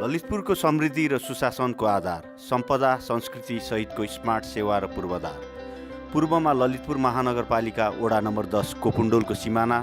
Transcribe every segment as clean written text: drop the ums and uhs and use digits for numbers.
ललितपुरको समृद्धि र सुशासनको आधार, सम्पदा संस्कृति सहितको स्मार्ट सेवा र पूर्वाधार। पूर्वमा ललितपुर महानगरपालिका वडा नम्बर 10 कोपुण्डोलको सिमाना,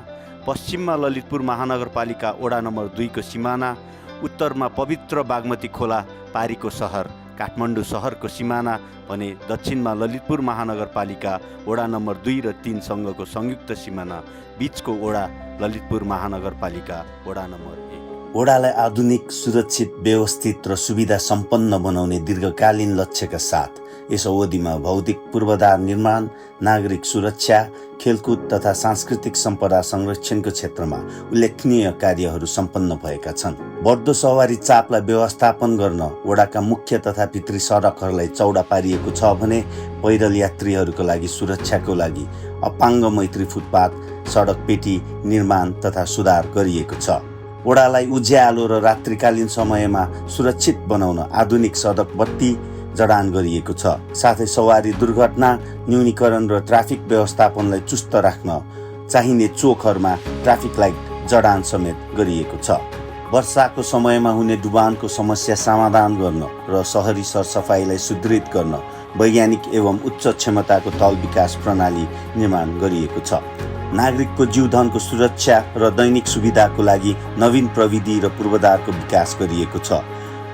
पश्चिममा ललितपुर महानगरपालिका वडा नम्बर 2 को सिमाना, उत्तरमा पवित्र बागमती खोला पारीको सहर काठमाडौँ सहरको सिमाना भने दक्षिणमा ललितपुर महानगरपालिका वडा नम्बर 2 र 3 सँगको संयुक्त सिमाना बीचको वडा ललितपुर महानगरपालिका वडा नम्बर 1। वडालाई आधुनिक, सुरक्षित, व्यवस्थित र सुविधा सम्पन्न बनाउने दीर्घकालीन लक्ष्यका साथ यस अवधिमा भौतिक पूर्वाधार निर्माण, नागरिक सुरक्षा, खेलकुद तथा सांस्कृतिक सम्पदा संरक्षणको क्षेत्रमा उल्लेखनीय कार्यहरू सम्पन्न भएका छन्। बढ्दो सवारी चापलाई व्यवस्थापन गर्न वडाका मुख्य तथा भित्री सडकहरूलाई चौडा पारिएको छ भने पैदल यात्रीहरूको लागि सुरक्षाको लागि अपाङ्ग मैत्री फुटपाथ, सडक पेटी निर्माण तथा सुधार गरिएको छ। वडालाई उज्यालो र रात्रिकालीन समयमा सुरक्षित बनाउन आधुनिक सडक बत्ती जडान गरिएको छ। साथै सवारी दुर्घटना न्यूनीकरण र ट्राफिक व्यवस्थापनलाई चुस्त राख्न चाहिने चोकहरूमा ट्राफिक लाइट जडान समेत गरिएको छ। वर्षाको समयमा हुने डुबानको समस्या समाधान गर्न र शहरी सरसफाइलाई सुदृढ गर्न वैज्ञानिक एवं उच्च क्षमताको तल विकास प्रणाली निर्माण गरिएको छ। नागरिकको जीवधनको सुरक्षा र दैनिक सुविधाको लागि नवीन प्रविधि र पूर्वाधारको विकास गरिएको छ।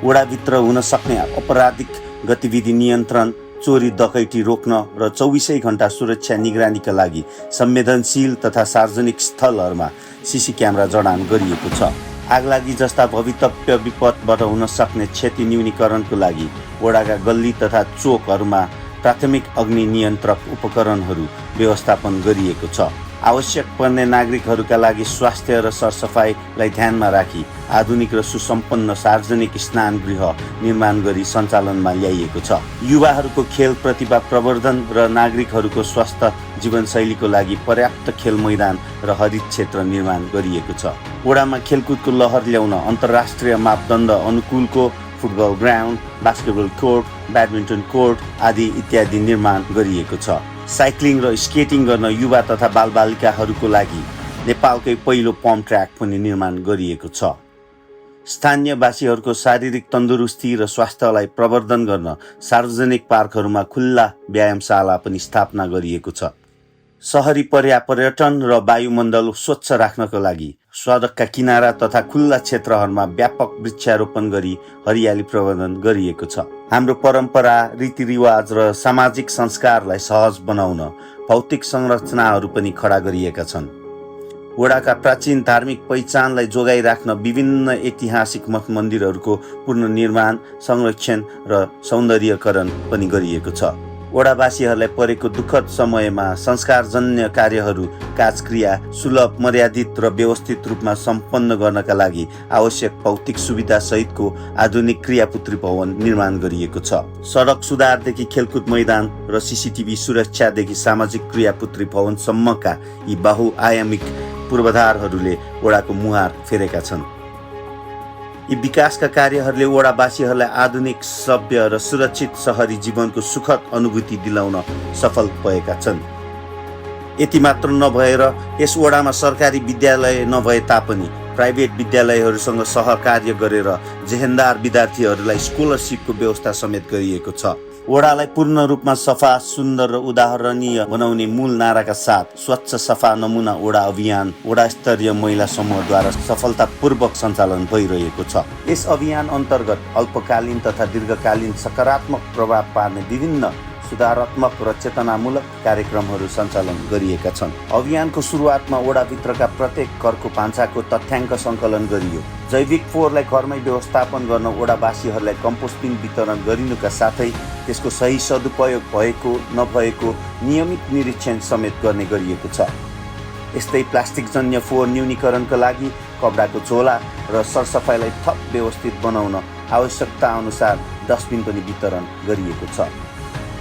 वडाभित्र हुन सक्ने अपराधिक गतिविधि नियन्त्रण, चोरी डकैती रोक्न र 24 घण्टा सुरक्षा निगरानीका लागि संवेदनशील तथा सार्वजनिक स्थलहरूमा सीसी क्यामेरा जडान गरिएको छ। आगलागी जस्ता भवितव्य विपदबाट हुन सक्ने क्षति न्यूनीकरणको लागि वडाका गल्ली तथा चोकहरूमा प्राथमिक अग्नि नियन्त्रक उपकरणहरू व्यवस्थापन गरिएको छ। आवश्यक पर्ने नागरिकहरूका लागि स्वास्थ्य र सरसफाइलाई ध्यानमा राखी आधुनिक र सुसम्पन्न सार्वजनिक स्नान गृह निर्माण गरी सञ्चालनमा ल्याइएको छ। युवाहरूको खेल प्रतिभा प्रवर्धन र नागरिकहरूको स्वस्थ जीवनशैलीको लागि पर्याप्त खेल मैदान र हरित क्षेत्र निर्माण गरिएको छ। वडामा खेलकुदको लहर ल्याउन अन्तर्राष्ट्रिय मापदण्ड अनुकूलको football ground, basketball court, badminton court आदि इत्यादि निर्माण गरिएको छ। साइक्लिङ र स्केटिङ गर्न युवा तथा बालबालिकाहरूको लागि नेपालकै पहिलो पम्प ट्र्याक पनि निर्माण गरिएको छ। स्थानीयवासीहरूको शारीरिक तन्दुरुस्ती र स्वास्थ्यलाई प्रवर्धन गर्न सार्वजनिक पार्कहरूमा खुल्ला व्यायामशाला पनि स्थापना गरिएको छ। सहरी पर्यटन र वायुमण्डल स्वच्छ राख्नका लागि सडकका किनारा तथा खुल्ला क्षेत्रहरूमा व्यापक वृक्षारोपण गरी हरियाली प्रवर्धन गरिएको छ। हाम्रो परम्परा, रीतिरिवाज र सामाजिक संस्कारलाई सहज बनाउन भौतिक संरचनाहरू पनि खडा गरिएका छन्। वडाका प्राचीन धार्मिक पहिचानलाई जोगाइराख्न विभिन्न ऐतिहासिक मठ मन्दिरहरूको पुनर्निर्माण, संरक्षण र सौन्दर्यकरण पनि गरिएको छ। वडावासीहरूलाई परेको दुःखद समयमा संस्कारजन्य कार्यहरू काजक्रिया सुलभ, मर्यादित र व्यवस्थित रूपमा सम्पन्न गर्नका लागि आवश्यक भौतिक सुविधा सहितको आधुनिक क्रियापुत्री भवन निर्माण गरिएको छ। सडक सुधारदेखि खेलकुद मैदान र सीसीटीभी सुरक्षादेखि सामाजिक क्रियापुत्री भवनसम्मका यी बहुआयामिक पूर्वाधारहरूले वडाको मुहार फेरेका छन्। यी विकासका कार्यहरूले वडावासीहरूलाई आधुनिक, सभ्य र सुरक्षित शहरी जीवनको सुखद अनुभूति दिलाउन सफल भएका छन्। यति मात्र नभएर यस वडामा सरकारी विद्यालय नभए तापनि प्राइभेट विद्यालयहरूसँग सहकार्य गरेर जेहेन्दार विद्यार्थीहरूलाई स्कलरसिपको व्यवस्था समेत गरिएको छ। वडालाई पूर्ण रूपमा सफा, सुन्दर र उदाहरणीय बनाउने मूल नाराका साथ स्वच्छ सफा नमुना वडा अभियान वडा स्तरीय महिला समूहद्वारा सफलतापूर्वक सञ्चालन भइरहेको छ। यस अभियान अन्तर्गत अल्पकालीन तथा दीर्घकालीन सकारात्मक प्रभाव पार्ने विभिन्न सुधारात्मक र चेतनामूलक कार्यक्रमहरू सञ्चालन गरिएका छन्। अभियानको सुरुवातमा वडाभित्रका प्रत्येक घरको भान्साको तथ्याङ्क सङ्कलन गरियो। जैविक फोहोरलाई घरमै व्यवस्थापन गर्न वडावासीहरूलाई कम्पोस्टिङ वितरण गरिनुका साथै त्यसको सही सदुपयोग भएको नभएको नियमित निरीक्षण समेत गर्ने गरिएको छ। यस्तै प्लास्टिकजन्य फोहोर न्यूनीकरणका लागि कपडाको झोला र सरसफाइलाई थप व्यवस्थित बनाउन आवश्यकता अनुसार डस्टबिन पनि वितरण गरिएको छ।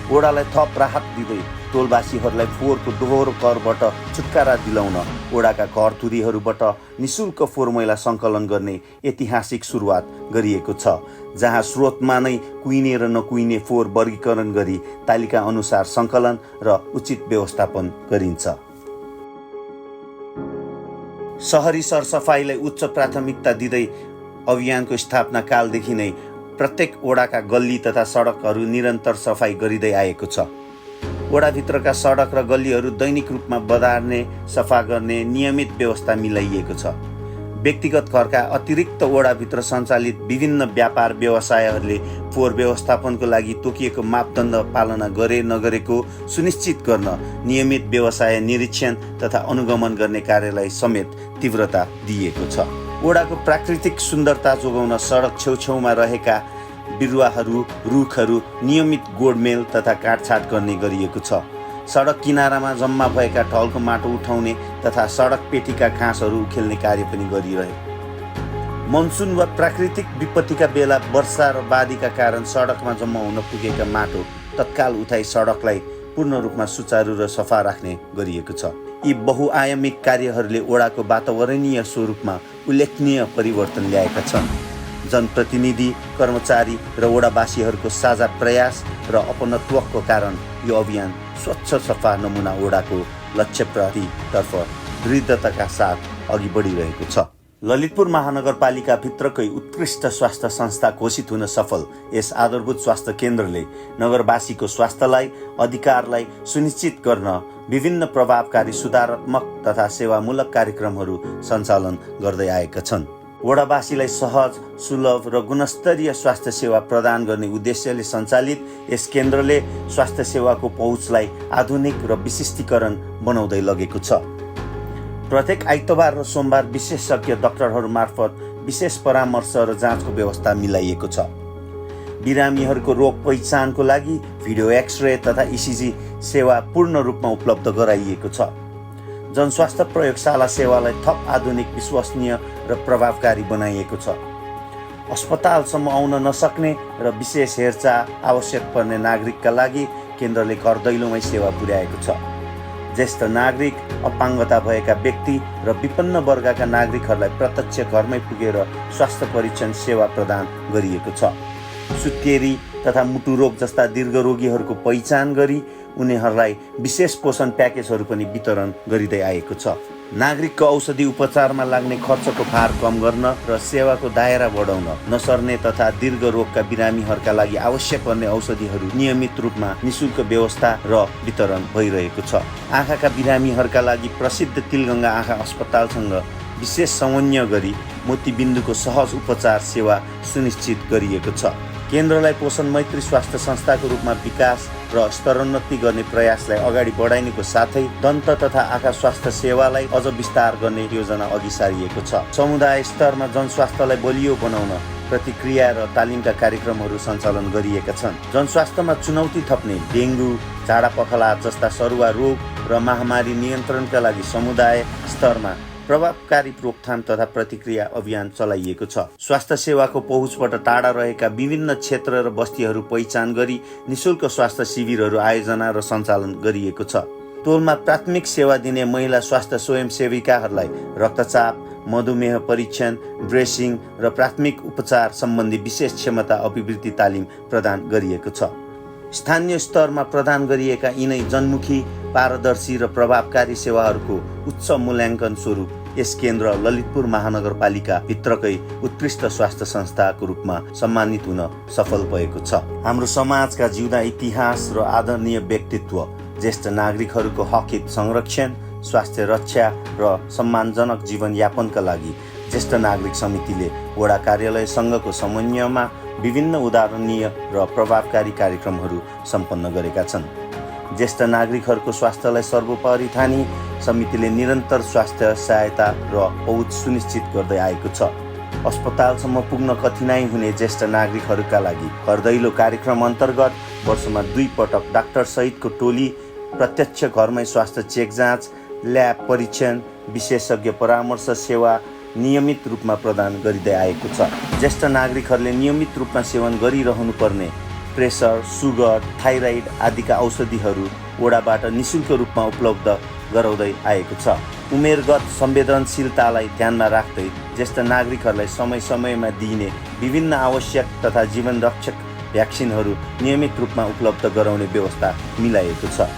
वडालाई थप राहत दिँदै टोलवासीहरूलाई फोहोरको दोहोरो करबाट छुटकारा दिलाउन वडाका घरधुरीहरूबाट निशुल्क फोहोर मैला सङ्कलन गर्ने ऐतिहासिक सुरुवात गरिएको छ, जहाँ स्रोतमा नै कुहिने र नकुहिने फोहोर वर्गीकरण गरी तालिका अनुसार सङ्कलन र उचित व्यवस्थापन गरिन्छ। शहरी सरसफाइलाई उच्च प्राथमिकता दिँदै अभियानको स्थापना कालदेखि नै प्रत्येक वडाका गल्ली तथा सडकहरू निरन्तर सफाई गरिँदै आएको छ। वडाभित्रका सडक र गल्लीहरू दैनिक रूपमा बदार्ने, सफा गर्ने नियमित व्यवस्था मिलाइएको छ। व्यक्तिगत घरका अतिरिक्त वडाभित्र सञ्चालित विभिन्न व्यापार व्यवसायहरूले फोहोर व्यवस्थापनको लागि तोकिएको मापदण्ड पालना गरे नगरेको सुनिश्चित गर्न नियमित व्यवसाय निरीक्षण तथा अनुगमन गर्ने कार्यलाई समेत तीव्रता दिएको छ। वडाको प्राकृतिक सुन्दरता जोगाउन सडक छेउछेउमा रहेका बिरुवाहरू, रुखहरू नियमित गोडमेल तथा काटछाट गर्ने गरिएको छ। सडक किनारामा जम्मा भएका ढलको माटो उठाउने तथा सडक पेटीका घाँसहरू उखेल्ने कार्य पनि गरिरहे। मनसुन वा प्राकृतिक विपत्तिका बेला वर्षा र बाढीका कारण सडकमा जम्मा हुन पुगेका माटो तत्काल उठाई सडकलाई पूर्ण रूपमा सुचारू र सफा राख्ने गरिएको छ। यी बहुआयामिक कार्यहरूले वडाको वातावरणीय स्वरूपमा उल्लेखनीय परिवर्तन ल्याएका छन्। जनप्रतिनिधि, कर्मचारी र वडावासीहरूको साझा प्रयास र अपनत्वको कारण यो अभियान स्वच्छ सफा नमुना वडाको लक्ष्यप्रतितर्फ दृढताका साथ अघि बढिरहेको छ। ललितपुर महानगरपालिका भित्रकै उत्कृष्ट स्वास्थ्य संस्था घोषित हुन सफल यस आधारभूत स्वास्थ्य केन्द्रले नगरवासीको स्वास्थ्यलाई, अधिकारलाई सुनिश्चित गर्न विभिन्न प्रभावकारी सुधारात्मक तथा सेवामूलक कार्यक्रमहरू सञ्चालन गर्दै आएका छन्। वडावासीलाई सहज, सुलभ र गुणस्तरीय स्वास्थ्य सेवा प्रदान गर्ने उद्देश्यले सञ्चालित यस केन्द्रले स्वास्थ्य सेवाको पहुँचलाई आधुनिक र विशिष्टीकरण बनाउँदै लगेको छ। प्रत्येक आइतबार र सोमबार विशेषज्ञ डाक्टरहरू मार्फत विशेष परामर्श र जाँचको व्यवस्था मिलाइएको छ। बिरामीहरूको रोग पहिचानको लागि भिडियो एक्सरे तथा इसिजी सेवा पूर्ण रूपमा उपलब्ध गराइएको छ। जनस्वास्थ्य प्रयोगशाला सेवालाई थप आधुनिक, विश्वसनीय र प्रभावकारी बनाइएको छ। अस्पतालसम्म आउन नसक्ने र विशेष हेरचाह आवश्यक पर्ने नागरिकका लागि केन्द्रले घर दैलोमै सेवा पुर्याएको छ। ज्येष्ठ नागरिक, अपाङ्गता भएका व्यक्ति र विपन्न वर्गका नागरिकहरूलाई प्रत्यक्ष घरमै पुगेर स्वास्थ्य परीक्षण सेवा प्रदान गरिएको छ। सुत्केरी तथा मुटु रोग जस्ता दीर्घ रोगीहरूको पहिचान गरी उनीहरूलाई विशेष पोषण प्याकेजहरू पनि वितरण गरिँदै आएको छ। नागरिकको औषधि उपचारमा लाग्ने खर्चको भार कम गर्न र सेवाको दायरा बढाउन नसर्ने तथा दीर्घ रोगका बिरामीहरूका लागि आवश्यक पर्ने औषधिहरू नियमित रूपमा निशुल्क व्यवस्था र वितरण भइरहेको छ। आँखाका बिरामीहरूका लागि प्रसिद्ध तिलगङ्गा आँखा अस्पतालसँग विशेष समन्वय गरी मोतीबिन्दुको सहज उपचार सेवा सुनिश्चित गरिएको छ। केन्द्रलाई पोषण मैत्री स्वास्थ्य संस्थाको रूपमा विकास र स्तरोन्नति गर्ने प्रयासलाई अगाडि बढाइनुको साथै दन्त तथा आँखा स्वास्थ्य सेवालाई अझ विस्तार गर्ने योजना अघि सारिएको छ। समुदाय स्तरमा जनस्वास्थ्यलाई बलियो बनाउन प्रतिक्रिया र तालिमका कार्यक्रमहरू सञ्चालन गरिएका छन्। जनस्वास्थ्यमा चुनौती थप्ने डेङ्गु, झाडा पखला जस्ता सरुवा रोग र महामारी नियन्त्रणका लागि समुदाय स्तरमा प्रभावकारी रोकथाम तथा प्रतिक्रिया अभियान चलाइएको छ। स्वास्थ्य सेवाको पहुँचबाट टाढा रहेका विभिन्न क्षेत्र र बस्तीहरू पहिचान गरी निशुल्क स्वास्थ्य शिविरहरू आयोजना र सञ्चालन गरिएको छ। टोलमा प्राथमिक सेवा दिने महिला स्वास्थ्य स्वयंसेविकाहरूलाई रक्तचाप, मधुमेह परीक्षण, ड्रेसिङ र प्राथमिक उपचार सम्बन्धी विशेष क्षमता अभिवृद्धि तालिम प्रदान गरिएको छ। स्थानीय स्तरमा प्रदान गरिएका यिनै जनमुखी, पारदर्शी र प्रभावकारी सेवाहरूको उच्च मूल्याङ्कन स्वरूप यस केन्द्र ललितपुर महानगरपालिका भित्रकै उत्कृष्ट स्वास्थ्य संस्थाको रूपमा सम्मानित हुन सफल भएको छ। हाम्रो समाजका जिउँदा इतिहास र आदरणीय व्यक्तित्व, ज्येष्ठ नागरिकहरूको हकहित संरक्षण, स्वास्थ्य रक्षा र सम्मानजनक जीवनयापनका लागि ज्येष्ठ नागरिक समितिले वडा कार्यालयसँगको समन्वयमा विभिन्न उदाहरणीय र प्रभावकारी कार्यक्रमहरू सम्पन्न गरेका छन्। ज्येष्ठ नागरिकहरूको स्वास्थ्यलाई सर्वोपरि ठानी समितिले निरन्तर स्वास्थ्य सहायता र पहुँच सुनिश्चित गर्दै आएको छ। अस्पतालसम्म पुग्न कठिनाइ हुने ज्येष्ठ नागरिकहरूका लागि घर दैलो कार्यक्रम अन्तर्गत वर्षमा 2 पटक डाक्टर सहितको टोली प्रत्यक्ष घरमै स्वास्थ्य चेक जाँच, ल्याब परीक्षण, विशेषज्ञ परामर्श सेवा नियमित रूपमा प्रदान गरिँदै आएको छ। ज्येष्ठ नागरिकहरूले नियमित रूपमा सेवन गरिरहनु पर्ने प्रेसर, सुगर, थाइराइड आदिका औषधिहरू वडाबाट निशुल्क रूपमा उपलब्ध गराउँदै आएको छ। उमेरगत संवेदनशीलतालाई ध्यानमा राख्दै ज्येष्ठ नागरिकहरूलाई समय समयमा दिइने विभिन्न आवश्यक तथा जीवनरक्षक भ्याक्सिनहरू नियमित रूपमा उपलब्ध गराउने व्यवस्था मिलाइएको छ।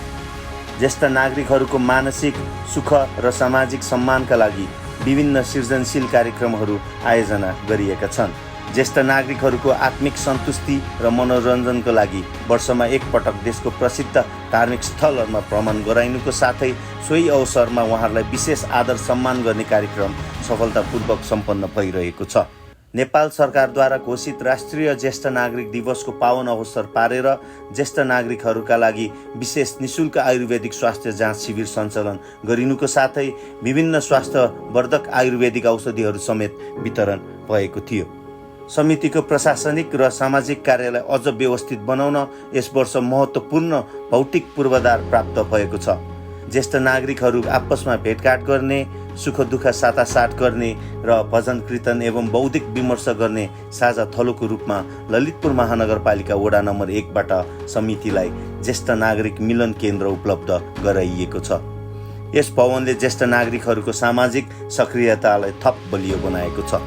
ज्येष्ठ नागरिकहरूको मानसिक सुख र सामाजिक सम्मानका लागि विभिन्न सृजनशील कार्यक्रमहरू आयोजना गरिएका छन्। ज्येष्ठ नागरिकहरूको आत्मिक सन्तुष्टि र मनोरञ्जनको लागि वर्षमा एकपटक देशको प्रसिद्ध धार्मिक स्थलहरूमा भ्रमण गराइनुको साथै सोही अवसरमा उहाँहरूलाई विशेष आदर सम्मान गर्ने कार्यक्रम सफलतापूर्वक सम्पन्न भइरहेको छ। नेपाल सरकारद्वारा घोषित राष्ट्रिय ज्येष्ठ नागरिक दिवसको पावन अवसर पारेर ज्येष्ठ नागरिकहरूका लागि विशेष निशुल्क आयुर्वेदिक स्वास्थ्य जाँच शिविर सञ्चालन गरिनुको साथै विभिन्न स्वास्थ्यवर्धक आयुर्वेदिक औषधिहरू समेत वितरण भएको थियो। समितिको प्रशासनिक र सामाजिक कार्यलाई अझ व्यवस्थित बनाउन यस वर्ष महत्त्वपूर्ण भौतिक पूर्वाधार प्राप्त भएको छ। ज्येष्ठ नागरिकहरू आपसमा भेटघाट गर्ने, सुख दुःख साटासाट गर्ने र भजन कीर्तन एवं बौद्धिक विमर्श गर्ने साझा थलोको रूपमा ललितपुर महानगरपालिका वडा नम्बर 1 बाट समितिलाई ज्येष्ठ नागरिक मिलन केन्द्र उपलब्ध गराइएको छ। यस भवनले ज्येष्ठ नागरिकहरूको सामाजिक सक्रियतालाई थप बलियो बनाएको छ।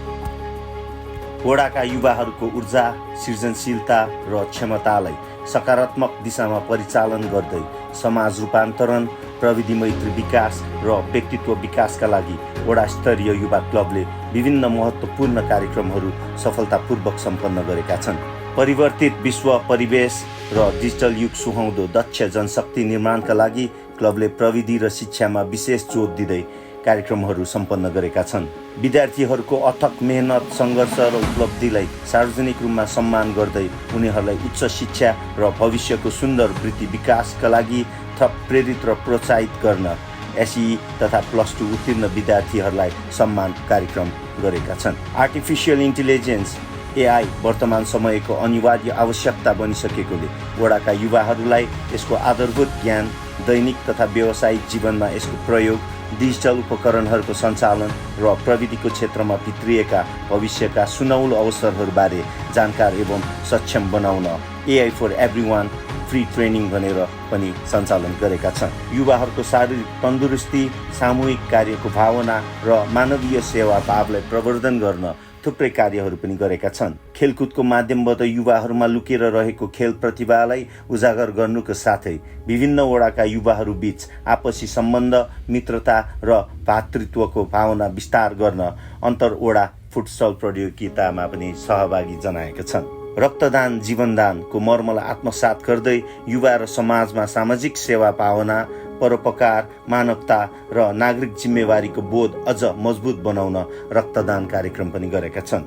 वडाका युवाहरूको ऊर्जा, सृजनशीलता र क्षमतालाई सकारात्मक दिशामा परिचालन गर्दै समाज रूपान्तरण, प्रविधि मैत्री विकास र व्यक्तित्व विकासका लागि वडा स्तरीय युवा क्लबले विभिन्न महत्त्वपूर्ण कार्यक्रमहरू सफलतापूर्वक सम्पन्न गरेका छन्। परिवर्तित विश्व परिवेश र डिजिटल युग सुहाउँदो दक्ष जनशक्ति निर्माणका लागि क्लबले प्रविधि र शिक्षामा विशेष जोड दिँदै कार्यक्रमहरू सम्पन्न गरेका छन्। विद्यार्थीहरूको अथक मेहनत, सङ्घर्ष र उपलब्धिलाई सार्वजनिक रूपमा सम्मान गर्दै उनीहरूलाई उच्च शिक्षा र भविष्यको सुन्दर वृत्ति विकासका लागि थप प्रेरित र प्रोत्साहित गर्न एसई तथा +2 उत्तीर्ण विद्यार्थीहरूलाई सम्मान कार्यक्रम गरेका छन्। आर्टिफिसियल इन्टेलिजेन्स एआई वर्तमान समयको अनिवार्य आवश्यकता बनिसकेकोले वडाका युवाहरूलाई यसको आधारभूत ज्ञान, दैनिक तथा व्यावसायिक जीवनमा यसको प्रयोग, डिजिटल उपकरणहरूको सञ्चालन र प्रविधिको क्षेत्रमा भित्रिएका भविष्यका सुनौलो अवसरहरूबारे जानकार एवं सक्षम बनाउन AI for everyone free training भनेर पनि सञ्चालन गरेका छन्। युवाहरूको शारीरिक तन्दुरुस्ती, सामूहिक कार्यको भावना र मानवीय सेवा भावलाई प्रवर्धन गर्न थुप्रै कार्यहरू पनि गरेका छन्। खेलकुदको माध्यमबाट युवाहरूमा लुकेर रहेको खेल प्रतिभालाई उजागर गर्नुको साथै विभिन्न वडाका युवाहरू बीच आपसी सम्बन्ध, मित्रता र भातृत्वको भावना विस्तार गर्न अन्तर्वडा फुटसल प्रतियोगितामा पनि सहभागी जनाएका छन्। रक्तदान जीवनदानको मर्मलाई आत्मसात गर्दै युवा र समाजमा सामाजिक सेवा भावना, परोपकार, मानवता र नागरिक जिम्मेवारीको बोध अझ मजबुत बनाउन रक्तदान कार्यक्रम पनि गरेका छन्।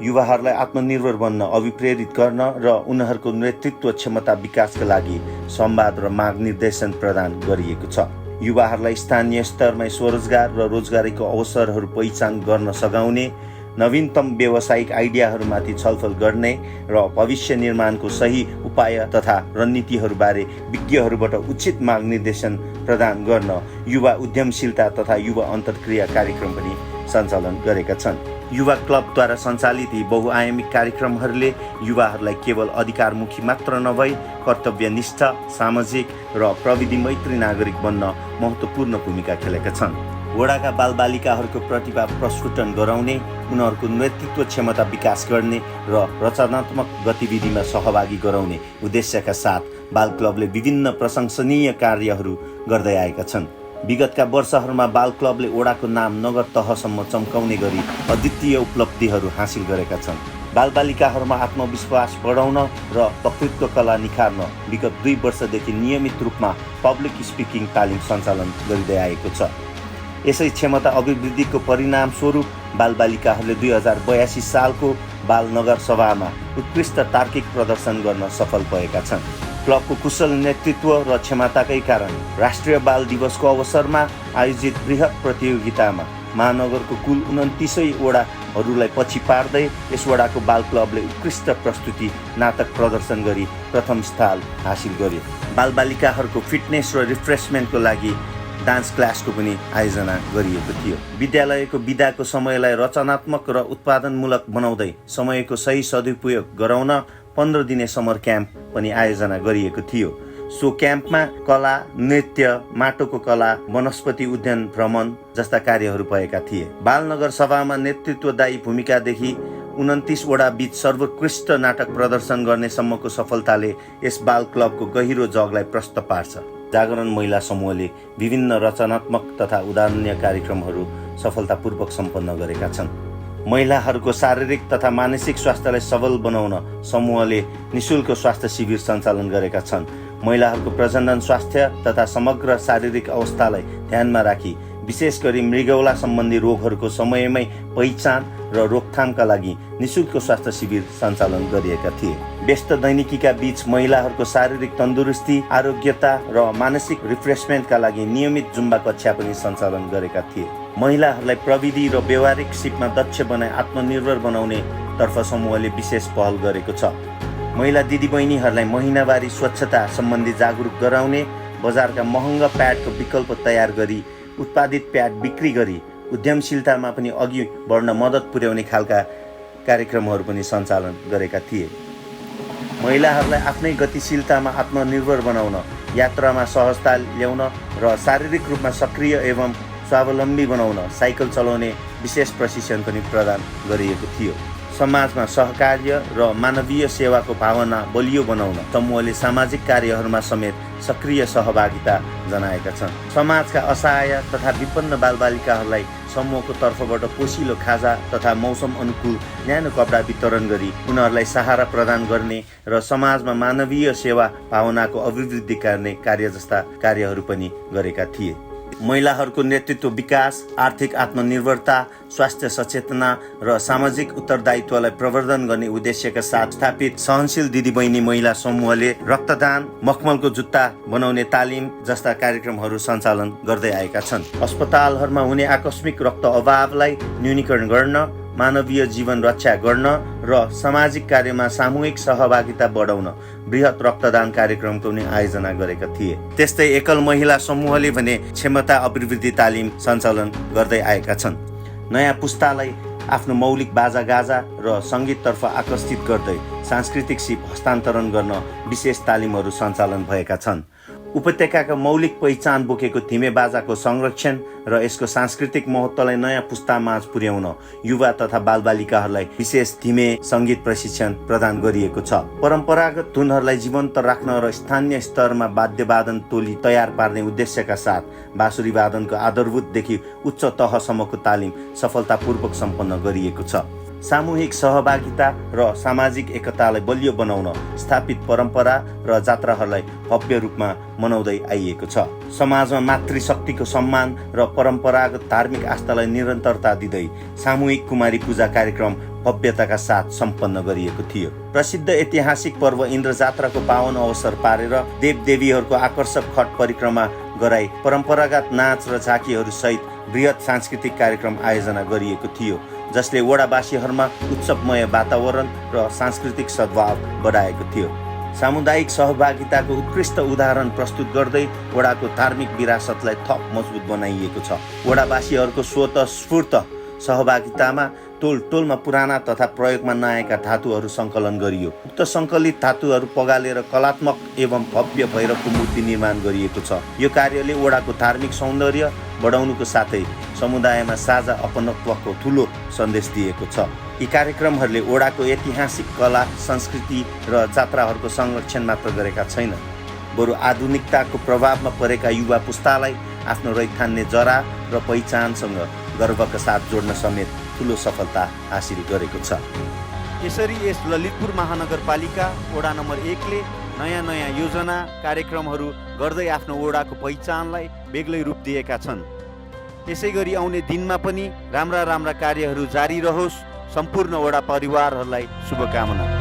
युवाहरूलाई आत्मनिर्भर बन्न अभिप्रेरित गर्न र उनीहरूको नेतृत्व क्षमता विकासका लागि संवाद र मार्गनिर्देशन प्रदान गरिएको छ। युवाहरूलाई स्थानीय स्तरमा स्वरोजगार र रोजगारीको अवसरहरू पहिचान गर्न सघाउने, नवीनतम व्यावसायिक आइडियाहरूमाथि छलफल गर्ने र भविष्य निर्माणको सही उपाय तथा रणनीतिहरूबारे विज्ञहरूबाट उचित मार्गनिर्देशन प्रदान गर्न युवा उद्यमशीलता तथा युवा अन्तर्क्रिया कार्यक्रम पनि सञ्चालन गरेका छन्। युवा क्लबद्वारा सञ्चालित यी बहुआयामिक कार्यक्रमहरूले युवाहरूलाई केवल अधिकारमुखी मात्र नभई कर्तव्यनिष्ठ, सामाजिक र प्रविधि मैत्री नागरिक बन्न महत्त्वपूर्ण भूमिका खेलेका छन्। वडाका बालबालिकाहरूको प्रतिभा प्रस्फुटन गराउने, उनीहरूको नेतृत्व क्षमता विकास गर्ने र रचनात्मक गतिविधिमा सहभागी गराउने उद्देश्यका साथ बाल क्लबले विभिन्न प्रशंसनीय कार्यहरू गर्दै आएका छन्। विगतका वर्षहरूमा बाल क्लबले वडाको नाम नगर तहसम्म चम्काउने गरी अद्वितीय उपलब्धिहरू हासिल गरेका छन्। बालबालिकाहरूमा आत्मविश्वास बढाउन र वक्तृत्व कला निखार्न विगत 2 वर्षदेखि नियमित रूपमा पब्लिक स्पिकिङ तालिम सञ्चालन गरिँदै आएको छ। यसै क्षमता अभिवृद्धिको परिणाम स्वरूप बालबालिकाहरूले 2082 सालको बाल नगर सभामा उत्कृष्ट तार्किक प्रदर्शन गर्न सफल भएका छन्। क्लबको कुशल नेतृत्व र क्षमताकै कारण राष्ट्रिय बाल दिवसको अवसरमा आयोजित बृहत प्रतियोगितामा महानगरको कुल 29 वडाहरूलाई पछि पार्दै यस वडाको बाल क्लबले उत्कृष्ट प्रस्तुति नाटक प्रदर्शन गरी प्रथम स्थान हासिल गर्यो। बालबालिकाहरूको फिटनेस र रिफ्रेसमेन्टको लागि डान्स क्लासको पनि आयोजना गरिएको थियो। विद्यालयको बिदाको समयलाई रचनात्मक र उत्पादनमूलक बनाउँदै समयको सही सदुपयोग गराउन 15 दिने समर क्याम्प पनि आयोजना गरिएको थियो। सो क्याम्पमा कला, नृत्य, माटोको कला, वनस्पति उद्यान भ्रमण जस्ता कार्यहरू भएका थिए। बालनगर सभामा नेतृत्वदायी भूमिकादेखि 29 वडा बीच सर्वोत्कृष्ट नाटक प्रदर्शन गर्ने सम्मको सफलताले यस बाल क्लबको गहिरो जगलाई प्रष्ट पार्छ। जागरण महिला समूहले विभिन्न रचनात्मक तथा उदाहरणीय कार्यक्रमहरू सफलतापूर्वक सम्पन्न गरेका छन्। महिलाहरूको शारीरिक तथा मानसिक स्वास्थ्यलाई सबल बनाउन समूहले निशुल्क स्वास्थ्य शिविर सञ्चालन गरेका छन्। महिलाहरूको प्रजनन स्वास्थ्य तथा समग्र शारीरिक अवस्थालाई ध्यानमा राखी विशेष गरी मृगौला सम्बन्धी रोगहरूको समयमै पहिचान र रोकथामका लागि निशुल्क स्वास्थ्य शिविर सञ्चालन गरिएका थिए। व्यस्त दैनिकीका बीच महिलाहरूको शारीरिक तन्दुरुस्ती, आरोग्यता र मानसिक रिफ्रेसमेन्टका लागि नियमित जुम्बा कक्षा पनि सञ्चालन गरेका थिए। महिलाहरूलाई प्रविधि र व्यावहारिक सिपमा दक्ष बनाई आत्मनिर्भर बनाउने तर्फ समूहले विशेष पहल गरेको छ। महिला दिदीबहिनीहरूलाई महिनावारी स्वच्छता सम्बन्धी जागरुक गराउने, बजारका महँगा प्याडको विकल्प तयार गरी उत्पादित प्याड बिक्री गरी उद्यमशीलतामा पनि अघि बढ्न मद्दत पुर्याउने खालका कार्यक्रमहरू पनि सञ्चालन गरेका थिए। महिलाहरूलाई आफ्नै गतिशीलतामा आत्मनिर्भर बनाउन, यात्रामा सहजता ल्याउन र शारीरिक रूपमा सक्रिय एवं स्वावलम्बी बनाउन साइकल चलाउने विशेष प्रशिक्षण पनि प्रदान गरिएको थियो। समाजमा सहकार्य र मानवीय सेवाको भावना बलियो बनाउन समूहले सामाजिक कार्यहरूमा समेत सक्रिय सहभागिता जनाएका छन्। समाजका असहाय तथा विपन्न बालबालिकाहरूलाई समूहको तर्फबाट पोसिलो खाजा तथा मौसम अनुकूल न्यानो कपडा वितरण गरी उनीहरूलाई सहारा प्रदान गर्ने र समाजमा मानवीय सेवा भावनाको अभिवृद्धि गर्ने कार्य जस्ता कार्यहरू पनि गरेका थिए। महिलाहरूको नेतृत्व विकास, आर्थिक आत्मनिर्भरता, स्वास्थ्य सचेतना र सामाजिक उत्तरदायित्वलाई प्रवर्धन गर्ने उद्देश्यका साथ स्थापित सहनशील दिदीबहिनी महिला समूहले रक्तदान, मखमलको जुत्ता बनाउने तालिम जस्ता कार्यक्रमहरू सञ्चालन गर्दै आएका छन्। अस्पतालहरूमा हुने आकस्मिक रक्त अभावलाई न्यूनीकरण गर्न, मानवीय जीवन रक्षा गर्न र सामाजिक कार्यमा सामूहिक सहभागिता बढाउन बृहत रक्तदान कार्यक्रमको पनि आयोजना गरेका थिए। त्यस्तै एकल महिला समूहले भने क्षमता अभिवृद्धि तालिम सञ्चालन गर्दै आएका छन्। नयाँ पुस्तालाई आफ्नो मौलिक बाजागाजा र सङ्गीततर्फ आकर्षित गर्दै सांस्कृतिक सिप हस्तान्तरण गर्न विशेष तालिमहरू सञ्चालन भएका छन्। उपत्यकाका मौलिक पहिचान बोकेको थिमे बाजाको संरक्षण र यसको सांस्कृतिक महत्त्वलाई नयाँ पुस्तामाझ पुर्याउन युवा तथा बालबालिकाहरूलाई विशेष थिमे सङ्गीत प्रशिक्षण प्रदान गरिएको छ। परम्परागत धुनहरूलाई जीवन्त राख्न र स्थानीय स्तरमा वाद्यवादन टोली तयार पार्ने उद्देश्यका साथ बाँसुरी वादनको आधारभूतदेखि उच्च तहसम्मको तालिम सफलतापूर्वक सम्पन्न गरिएको छ। सामूहिक सहभागिता र सामाजिक एकतालाई बलियो बनाउन स्थापित परम्परा र जात्राहरूलाई भव्य रूपमा मनाउँदै आइएको छ। समाजमा मातृशक्तिको सम्मान र परम्परागत धार्मिक आस्थालाई निरन्तरता दिँदै सामूहिक कुमारी पूजा कार्यक्रम भव्यताका साथ सम्पन्न गरिएको थियो। प्रसिद्ध ऐतिहासिक पर्व इन्द्र जात्राको पावन अवसर पारेर देवदेवीहरूको आकर्षक खट परिक्रमा गराई परम्परागत नाच र झाँकीहरू सहित बृहत सांस्कृतिक कार्यक्रम आयोजना गरिएको थियो, जसले वडावासीहरूमा उत्सवमय वातावरण र सांस्कृतिक सद्भाव बढाएको थियो। सामुदायिक सहभागिताको उत्कृष्ट उदाहरण प्रस्तुत गर्दै वडाको धार्मिक विरासतलाई थप मजबुत बनाइएको छ। वडावासीहरूको स्वतस्फूर्त सहभागितामा टोलमा पुराना तथा प्रयोगमा नआएका धातुहरू सङ्कलन गरियो। उक्त सङ्कलित धातुहरू पगालेर कलात्मक एवं भव्य भैरवको मूर्ति निर्माण गरिएको छ। यो कार्यले वडाको धार्मिक सौन्दर्य बढाउनुको साथै समुदायमा साझा अपनत्वको ठुलो सन्देश दिएको छ। यी कार्यक्रमहरूले वडाको ऐतिहासिक कला, संस्कृति र जात्राहरूको संरक्षण मात्र गरेका छैनन्, बरु आधुनिकताको प्रभावमा परेका युवा पुस्तालाई आफ्नो रैथान्ने जरा र पहिचानसँग गर्वका साथ जोड्न समेत ठुलो सफलता हासिल गरेको छ। यसरी यस ललितपुर महानगरपालिका वडा नम्बर 1 ले नयाँ नयाँ योजना कार्यक्रमहरू गर्दै आफ्नो वडाको पहिचानलाई बेग्लै रूप दिएका छन्। यसै गरी आउने दिनमा पनि राम्रा कार्यहरू जारी रहोस्। सम्पूर्ण वडा परिवारहरूलाई शुभकामना।